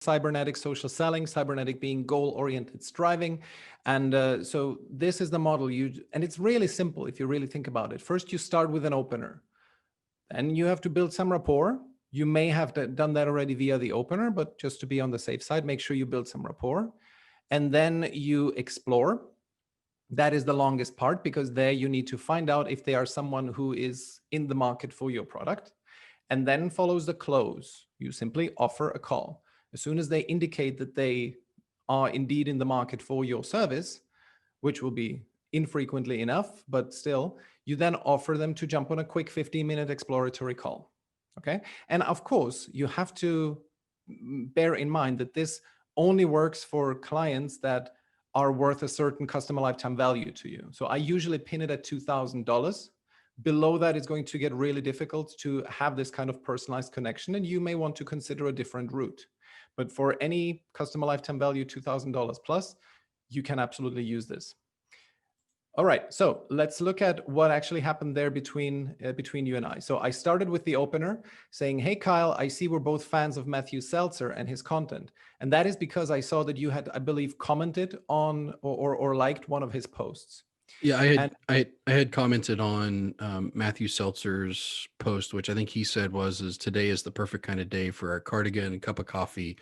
Cybernetic Social Selling, cybernetic being goal-oriented striving. And so this is the model and it's really simple if you really think about it. First, you start with an opener, and you have to build some rapport. You may have done that already via the opener, but just to be on the safe side, make sure you build some rapport. And then you explore. That is the longest part, because there you need to find out if they are someone who is in the market for your product. And then follows the close. You simply offer a call. As soon as they indicate that they are indeed in the market for your service, which will be infrequently enough, but still, you then offer them to jump on a quick 15-minute exploratory call. Okay. And of course, you have to bear in mind that this only works for clients that are worth a certain customer lifetime value to you. So I usually pin it at $2,000. Below that, it's going to get really difficult to have this kind of personalized connection, and you may want to consider a different route. But for any customer lifetime value, $2,000 plus, you can absolutely use this. All right, so let's look at what actually happened there between you and I. So I started with the opener saying, hey, Kyle, I see we're both fans of Matthew Seltzer and his content. And that is because I saw that you had, I believe, commented on or liked one of his posts. Yeah, I had commented on Matthew Seltzer's post, which I think he said is today is the perfect kind of day for a cardigan, a cup of coffee,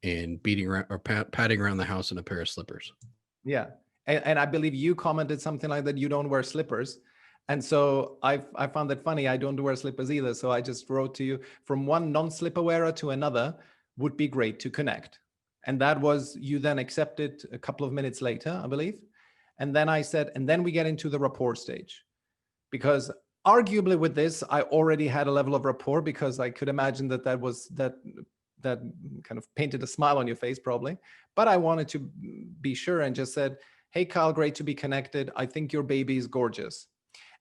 and beating around or patting around the house in a pair of slippers. Yeah. And I believe you commented something like that, you don't wear slippers. And so I found that funny. I don't wear slippers either. So I just wrote to you, from one non-slipper wearer to another would be great to connect. And that was, you then accepted a couple of minutes later, I believe. And then I said, and then we get into the rapport stage. Because arguably with this, I already had a level of rapport, because I could imagine that that kind of painted a smile on your face probably. But I wanted to be sure and just said, hey, Kyle, great to be connected. I think your baby is gorgeous.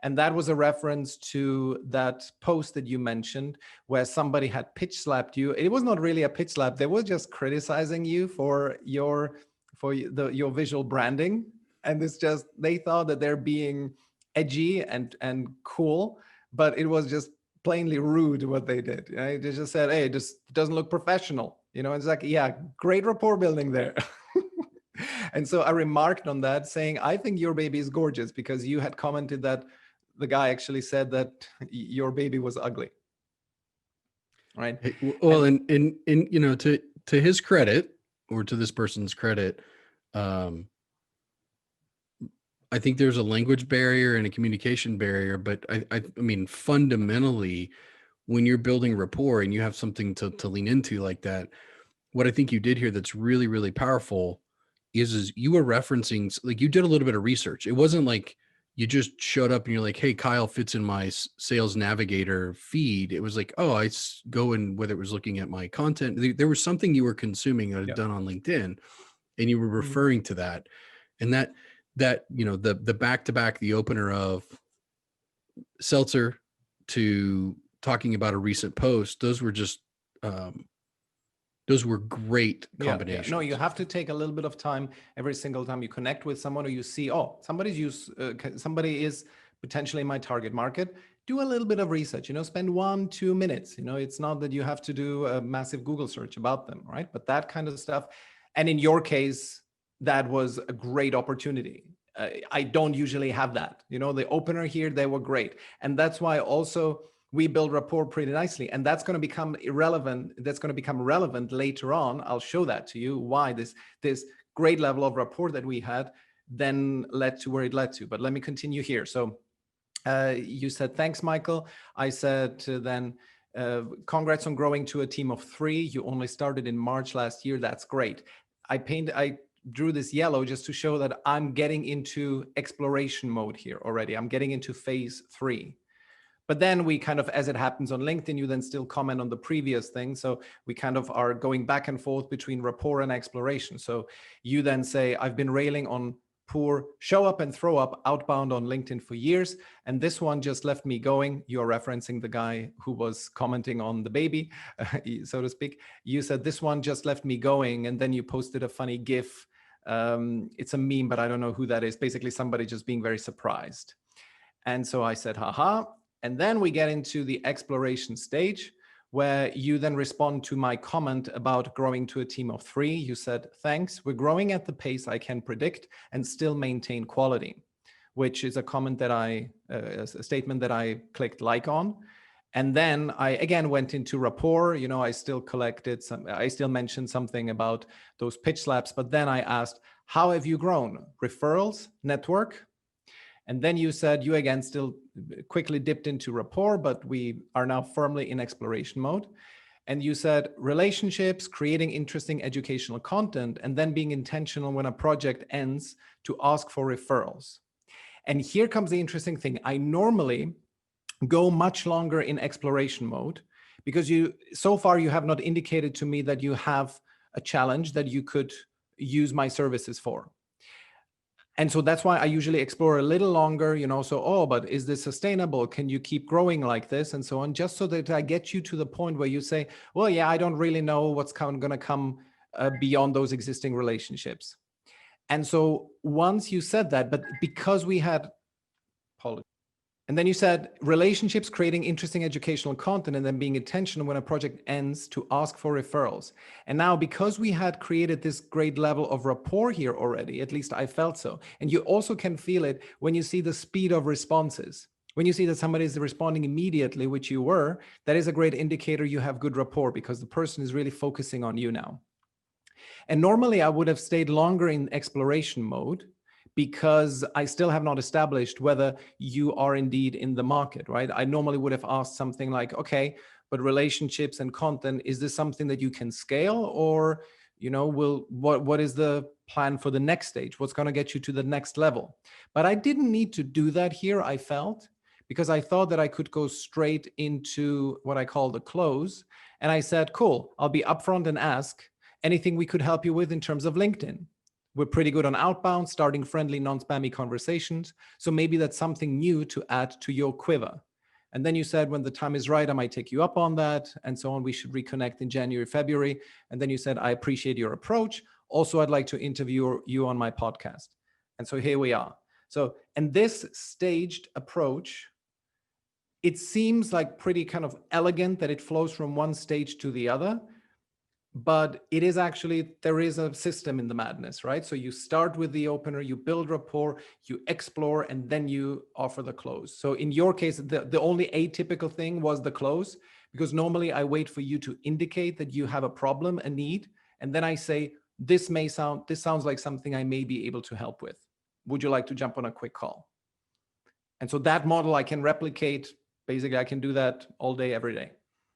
And that was a reference to that post that you mentioned where somebody had pitch slapped you. It was not really a pitch slap. They were just criticizing you for your visual branding. And it's just, they thought that they're being edgy and cool, but it was just plainly rude what they did. Right? They just said, hey, it just doesn't look professional. It's like, yeah, great rapport building there. And so I remarked on that saying, I think your baby is gorgeous, because you had commented that the guy actually said that your baby was ugly. Right. Well, and to his credit, or to this person's credit, I think there's a language barrier and a communication barrier, but I mean, fundamentally, when you're building rapport and you have something to lean into like that, what I think you did here that's really, really powerful is you were referencing, like, you did a little bit of research. It wasn't like you just showed up and you're like, hey, Kyle fits in my sales navigator feed. It was like, oh, I go in, whether it was looking at my content, there was something you were consuming that I'd done on LinkedIn, and you were referring to that. And that, the back-to-back, the opener of Seltzer to talking about a recent post, those were just, those were great combinations. Yeah. No, you have to take a little bit of time every single time you connect with someone, or you see, oh, somebody is potentially my target market. Do a little bit of research, spend 1-2 minutes. It's not that you have to do a massive Google search about them, right? But that kind of stuff. And in your case, that was a great opportunity. I don't usually have that. The opener here, they were great. And that's why also we build rapport pretty nicely, and that's going to become irrelevant. That's going to become relevant later on. I'll show that to you, why this great level of rapport that we had then led to where it led to. But let me continue here. So you said, thanks, Michael. I said then, congrats on growing to a team of 3. You only started in March last year. That's great. I drew this yellow just to show that I'm getting into exploration mode here already. I'm getting into phase 3. But then we kind of, as it happens on LinkedIn, you then still comment on the previous thing. So we kind of are going back and forth between rapport and exploration. So you then say, I've been railing on poor show up and throw up outbound on LinkedIn for years. And this one just left me going. You're referencing the guy who was commenting on the baby, so to speak. You said, this one just left me going. And then you posted a funny GIF. It's a meme, but I don't know who that is. Basically somebody just being very surprised. And so I said, haha. And then we get into the exploration stage where you then respond to my comment about growing to a team of 3. You said, thanks, we're growing at the pace I can predict and still maintain quality, which is a comment that a statement that I clicked like on. And then I again went into rapport. I still mentioned something about those pitch slaps, but then I asked, how have you grown? Referrals, network? And then you said you again still quickly dipped into rapport, but we are now firmly in exploration mode. And you said relationships, creating interesting educational content, and then being intentional when a project ends to ask for referrals. And here comes the interesting thing. I normally go much longer in exploration mode because so far you have not indicated to me that you have a challenge that you could use my services for. And so that's why I usually explore a little longer, but is this sustainable? Can you keep growing like this? And so on, just so that I get you to the point where you say, well, yeah, I don't really know what's going to come beyond those existing relationships. And so once you said that, but because we had, and then you said relationships, creating interesting educational content, and then being intentional when a project ends to ask for referrals. And now, because we had created this great level of rapport here already, at least I felt so. And you also can feel it when you see the speed of responses. When you see that somebody is responding immediately, which you were, that is a great indicator you have good rapport because the person is really focusing on you now. And normally I would have stayed longer in exploration mode, because I still have not established whether you are indeed in the market, right? I normally would have asked something like, okay, but relationships and content, is this something that you can scale? Or, what is the plan for the next stage? What's going to get you to the next level? But I didn't need to do that here, I felt, because I thought that I could go straight into what I call the close. And I said, cool, I'll be upfront and ask anything we could help you with in terms of LinkedIn. We're pretty good on outbound, starting friendly, non-spammy conversations. So maybe that's something new to add to your quiver. And then you said, when the time is right, I might take you up on that, and so on. We should reconnect in January, February. And then you said, I appreciate your approach. Also, I'd like to interview you on my podcast. And so here we are. So, and this staged approach, it seems like pretty kind of elegant that it flows from one stage to the other. But it is actually, there is a system in the madness, right? So you start with the opener, you build rapport, you explore, and then you offer the close. So in your case, the only atypical thing was the close, because normally I wait for you to indicate that you have a problem, a need, and then I say, this sounds like something I may be able to help with. Would you like to jump on a quick call? And so that model I can replicate. Basically, I can do that all day, every day.